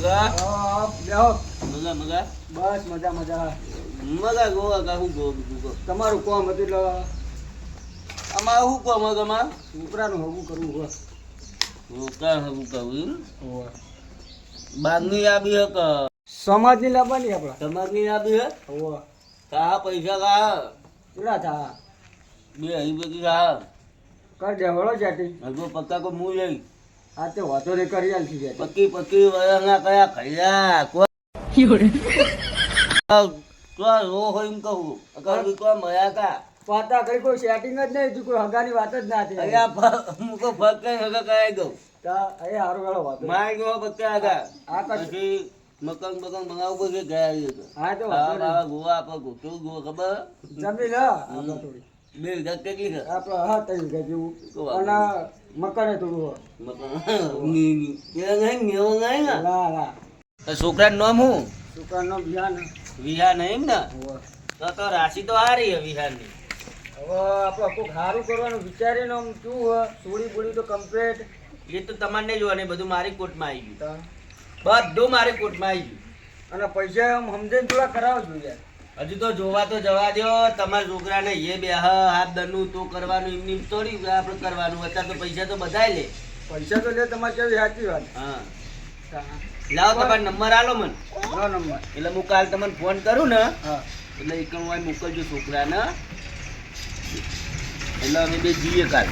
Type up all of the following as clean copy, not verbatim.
મગા બેહો મગા મગા બસ મજા મજા મગા ગોવા કા હું ગો બીજું ગો તમારું કોમ હતું એટલે આમાં હું કો મગામાં છોકરાનું હગું કરવું હોય હું કા હું કહું બાગની આબી હક સમાજની લાવવાની આપણા તમારની આબી હે હોવે કા પૈસા કા કેટલા થા બે અહીં બધી કા કર દે વળો જાતી હજુ પક્કા કો મું લઈ આ તે વાતો રે કરી આલતી જાય પક્કી પક્કી વયના કયા ખૈયા કો તો રો હોય એમ કહું અકલ કો મયા કા પાતા કરી કોઈ સેટિંગ જ નહીં થયું, કોઈ હગાની વાત જ ના થઈ અયા મુકો ફક કઈ હગા કરાઈ દઉં તા એ હારું વેળો વાતો માય ગયો પક્કા આગા આ કશું પછી મકાન બકાન બનાવવું કે ગયા તો હા તો વાતો નહીં. આ ગોવા આપો ગોતું ગો ખબર જમી લે આપણે થોડી બે ગત કેટલી છે આપણે હા તઈ ગયા જેવું તો વાંધો અને મકાને થોડું હોય. મકાન ની કે નહીં મેવો નહીં ને લા લા તો છોકરાનું નામ હું છોકરાનો બિહાન વિહા નહીં ને હોવે તો રાશિ તો હારી હે વિહારની હવે આપણે કોઈક સારું કરવાનું વિચારીને આમ શું હોય થોડી બોડી તો કમ્પ્લીટ એ તો તમારે જોવાની બધું મારી કોર્ટમાં આવી ગયું બધું મારી કોર્ટમાં આવી ગયું અને પૈસા આમ સમજીને થોડા કરાવો જોઈએ હજુ તો જોવા તો જવા દો તમારા છોકરાને એ બે હાથ દરનું તો કરવાનું એમની થોડી આપણે કરવાનું અત્યારે તો પૈસા તો બધાય લે પૈસા તો લે તમારે કેવી સાચી વાત હા લાવો તમારો નંબર આલો મને નો નંબર એટલે હું કાલ તમને ફોન કરું ને હા એટલે એક વાય મોકલજો છોકરાને એટલે અમે બે જઈએ કાલ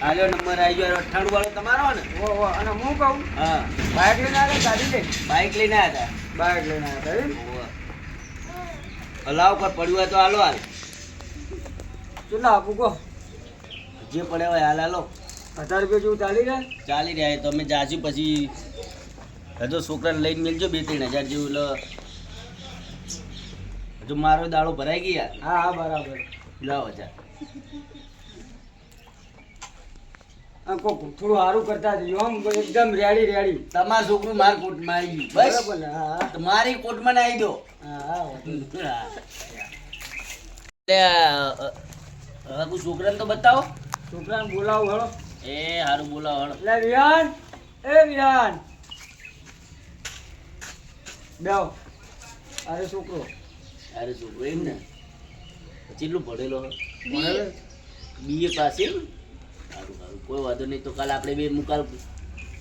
આલ્યો નંબર આવી ગયો 98 વાળો તમારો ને ઓ અને હું કહું હા બાઇક લઈને આવ્યા ગાડી લઈને બાઇક લઈને આવ્યા બાઇક લઈને આવ્યા એમ હતા હલાવ પર પડ્યું હોય તો હાલો હાલ કેટલા આપું કહો જે પડે હોય હાલ હાલો 1000 રૂપિયા જેવું ચાલી જાય ચાલી રહ્યા તો અમે જાશું પછી હજુ છોકરાને લઈને મેળજો 2-3 હજાર જેવું એટલે હજુ મારો દાડો ભરાઈ ગયા હા હા બરાબર લાવો હજાર આ કોક થોડું સારું કરતા જજો આમ એકદમ રેડી રેડી તમારું છોકરું મારી કોર્ટમાં આવી ગયું બસ બરાબર ને હા તો મારી કોર્ટમાં ના આવી દો હા હા હવે છોકરાને તો બતાવો છોકરાને બોલાવું હળો એ સારું બોલાવો હળો એટલે વિહાન એ વિહાન બેહો અરે છોકરો અરે છોકરો એમ ને કેટલું ભણેલો ભણેલો? બીએ પાસે સારું સારું કોઈ વાંધો નહીં તો કાલે આપણે બે મુકાલ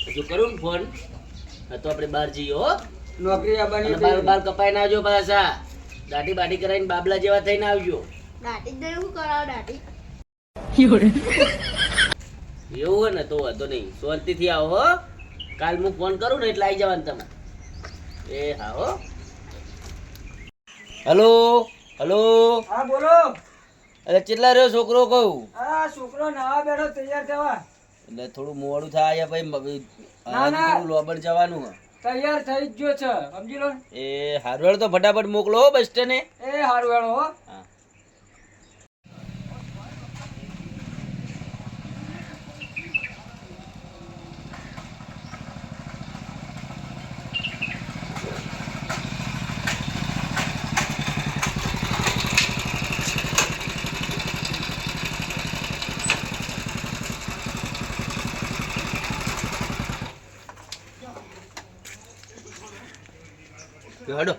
હજુ કરું ને ફોન તો આપણે બહાર જઈએ હો નોકરી આવવાની અને બાર બાર કપાઈને આવજો પાછા દાઢી બાઢી કરાવીને બાબલા જેવા થઈને આવજો દાટી દે હું કરાવ દાટી એવું હોય ને તો વાંધો નહીં શાંતિથી આવો હો કાલ હું ફોન કરું ને એટલે આવી જવાનું તમે એ હા હો હલો હલો હા બોલો અરે કેટલા રહ્યો છોકરો કહું આ છોકરો નવા બેઠો તૈયાર થવા એટલે થોડું મોડું થાય ભાઈ ના, ના. થોડું લોબડ જવાનું હે. તૈયાર થઈ જ ગયો છે સમજી લો ને. એ હારવાડ તો ફટાફટ મોકલો હો બસ સ્ટેન્ડે એ હારું હેળો હો હા હેડો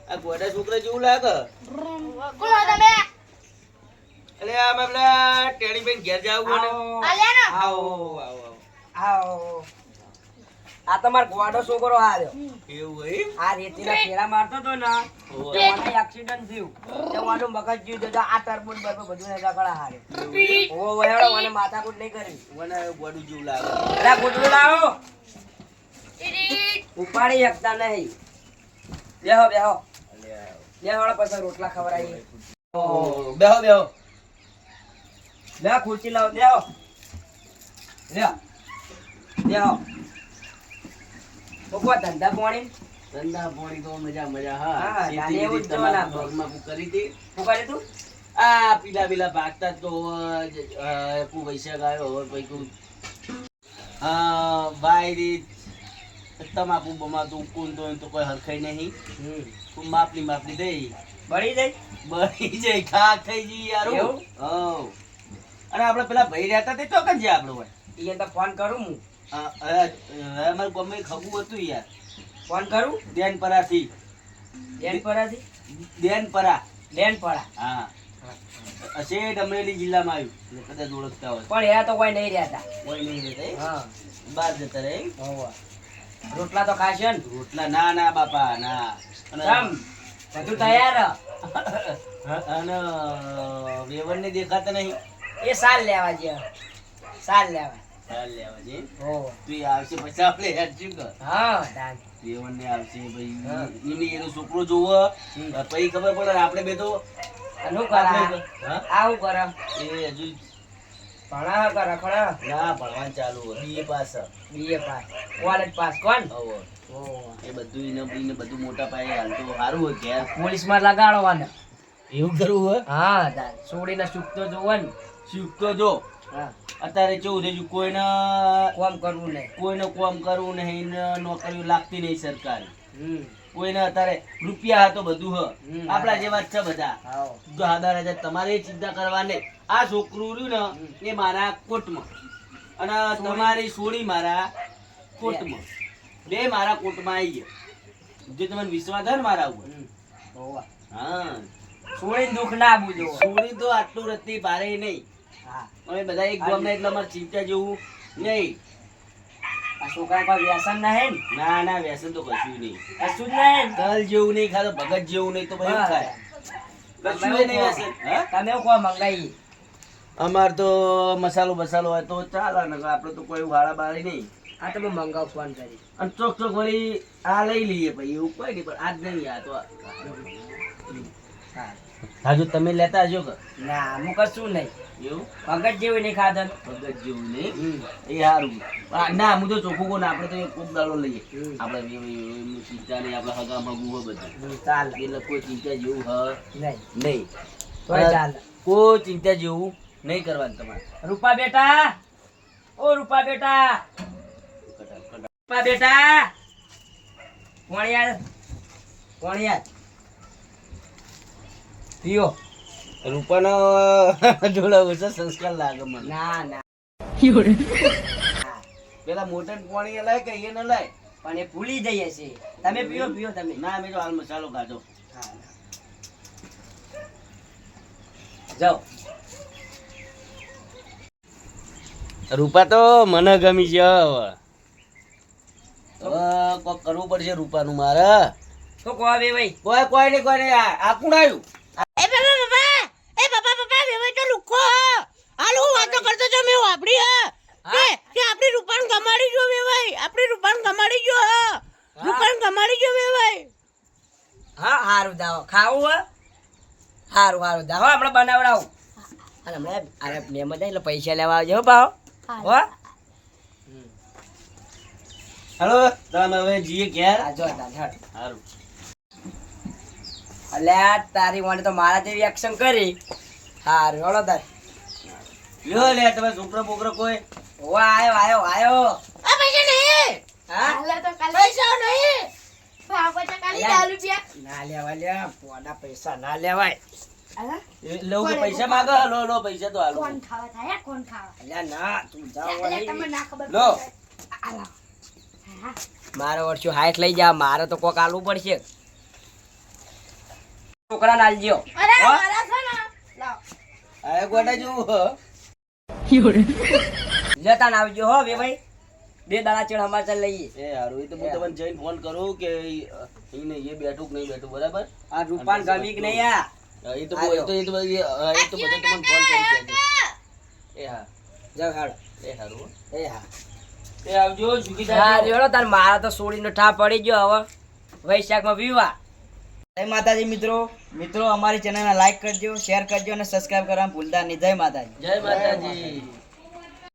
આ ગોડા છોકરા જેવું લાગે એટલે આમ પેલા ટેણી બેન ઘેર જાવું ને આવો આવો આવો આ તમાર ગોડો છોકરો આવ્યો એવું હોય આ રેતીના ફેરા મારતો તો ને ઓહો. તે મને એક્સિડન્ટ થયું તે મારું મગજ જીવ તો આ ટરબૂચ બરબૂચ બધું નતા કળા હારે ઓ વહેડો મને માથાકૂટ નહીં કરી મને ગોડું જેવું લાગે અરે ગોડું લાવો ઉપાડી શકતા નહીં બેહો બેહો બેહો પછી રોટલા ખવડાવી ઓહો, બેહો બેહો બે ખુરશી લાવો બેહો લ્યો બેહો કોકો ધંધા પાણી ધંધા પાણી તો મજા મજા હા હા, ખેતી નાની એવું જ બીજી જોવાના. તમારા ભાગમાં હું કરી હતી શું કરે તું આ પીલા ભાગતા તો કુ વૈશાખ આવ્યો હવે પછી કુ વાયરી તમાકુ બમાતું કુંદ હોય તો કોઈ હરખાઈ નહીં. હમ. તું માપની દઈ બળી જાય બની જાય ખા ખાઈ જઈ યાર. એવું? હવ. અને આપણે પેલા ભાઈ રહેતા તે ચોકન છે આપણો હોય. ઈ તો ફોન કરું હું અમારે ગમે ખબું હતું યાર. ફોન કરું દેનપરાથી. ડેનપરાથી દેનપરા. ડેનપરા હા શેઠ અમરેલી જિલ્લામાં આવ્યું એટલે કદાચ ઓળખતા હોય. પણ એ તો કોઈ નહીં રહેતા. કોઈ નહીં રહેતા એમ? હા બહાર જતા રહે એમ? હોવે. રોટલા તો ખાશે ને રોટલા ના બાપા ના. અને બધું તૈયાર અને વેવણ ને દેખાતા નહીં. એ સાલ લેવા જે સાલ લેવા ચાલ લેવા છે. હોવે. તું એ આવશે પછી આપણે હેડ શું કર. હા દાન વેવણ ને આવશે હા. ભાઈ એમને એનો છોકરો જોવો પછી ખબર પડે ને આપણે બે તો અનુ કરા હા? આવું કરા એ હજુ ભણા કરા ખરા ના ભણવાનું ચાલુ હોય. BA પાસ હ. બીએ પાસ કોલેજ પાસ કોણ હોવે. હોવે. એ બધું એને બધું મોટા પાયે હાલ તો સારું હોય ઘેર. પોલીસમાં લગાડવાના એવું કરવું હોય હા દાન છોડીને સુખ તો જોવો ને શીખ તો જો હા અત્યારે કેવું થઈ ગયું કોમ કરવું નહીં કોઈને કોમ કરવું નહીં ને નોકરીઓ લાગતી નહીં સરકાર. હમ કોઈને અત્યારે રૂપિયા હતો બધું હ. હમ. આપણા જેવા જ છે બધા. આવો 10,000 તમારે એ ચિંતા કરવાની. આ છોકરું રહ્યું ને એ મારા કોટમાં અને તમારી સોળી મારા કોટમાં. બે મારા કોટમાં આવી ગયા. જે તમને વિશ્વાસ છે ને મારા ઉપર. હોવે. હા છોડીને દુઃખ ના બુજો સોળી તો આટલું રત્તી ભારે નહીં. હા અમે બધા એક ગામના એટલે અમારે ચિંતા જેવું નહીં. આ છોકરા કોઈ વ્યસન નહીં ને ના વ્યસન તો કશું નહીં. કશું જ નહીં ને? તલ જેવું નહીં ખાતો ભગત જેવું નહીં તો બધું ખાય. કશું નહીં વ્યસન. હા? તમે કોઈ મંગાઈ અમાર તો મસાલો હોય તો ચાલે ને આપણે તો કોઈ વાળા બાળી નહીં. આ તમે મંગાવ ફોન કરી અને ચોક વળી આ લઈ લઈએ પછી એવું કોઈ નહીં. પણ આજ નહીં આ તો હા હજુ તમે લેતા હજો કે ના હું કશું નહીં એવું ભગત જેવું નહીં ખાધન ભગત જેવું નહીં એ સારું. ના હું તો ચોખ્ખું કહું ને આપણે તો એક કોક દાડો લઈએ. હમ. આપણે એમની ચિંતા નહીં. આપણે હગા મગું હોય બધું ચાલે એટલે કોઈ ચિંતા જેવું હ નહીં નહીં. તોય ચાલે કોઈ ચિંતા જેવું નહીં કરવાનું તમારે. રૂપા બેટા ઓ રૂપા બેટા રૂપા બેટા કોણ યાર પીઓ રૂપાનો જોડા ઓછા સંસ્કાર લાગે મને. ના ના પેલા મોટર પાણી લાય કે એ ન લાય. પણ એ ભૂલી જઈએ છે તમે પીઓ તમે ના મેં તો હાલ મસાલો ખાધો. હા. જાઓ રૂપા તો મને ગમી છે હવે. કોક કરવું પડશે રૂપાનું મારે. તો કહો બે ભાઈ કોઈ નહીં આ કોણ આવ્યું? હા હારું દાવો ખાવું હે હારું દાવો આપણે બનાવડાવું અને હમણાં અરે મેમ જાય એટલે પૈસા લેવા આવજો હો ભાવ હો હાલો તમે હવે જઈએ ઘેર. આ જો તાન હટ સારું. અલ્યા તારી વાંડે તો મારા જેવી એક્શન કરી હારું હળો તાર લ્યો લે તમે છોકરો બોકરો કોઈ ઓ આયો આ પૈસા નહીં હા હાલે તો કાલે પૈસા નહીં બાપા તો કાલે 10 રૂપિયા ના લેવા લ્યા પોડા પૈસા ના લેવાય અલા લો કે પૈસા માંગો. લો પૈસા તો હાલો. કોણ ખાવા થાય કોણ ખાવા અલ્યા ના તું જાવ એટલે તમને ના ખબર લો. આલા હા મારો વર્ષો હાઈટ લઈ જા મારે તો કોક આલવું પડશે છોકરા નાલજો અરે મારા છે ને લાવ આ ગોડા જેવું હ. લેતા ના આવજો હો બે ભાઈ 2 દાડા ચેડ સમાચાર લઈએ એ હારું. એ તો હું તમને જઈને ફોન કરું કે એને એ બેઠું કે નહીં બેઠું બરાબર. આ રૂપાન ગમી કે નહીં આ એ તો બધું તમને ફોન કરી દેજો. એ હા જાવ હાડ એ હારું. એ હા એ આવજો સુખી હા થાય. રેડો તાર મારા તો સોડીનો ઠા પડી ગયો હવે વૈશાખમાં વિવાહ જય માતાજી મિત્રો અમારી ચેનલને લાઈક કરજો શેર કરજો અને સબસ્ક્રાઇબ કરવાનું ભૂલતા નહીં. જય માતાજી. જય માતાજી.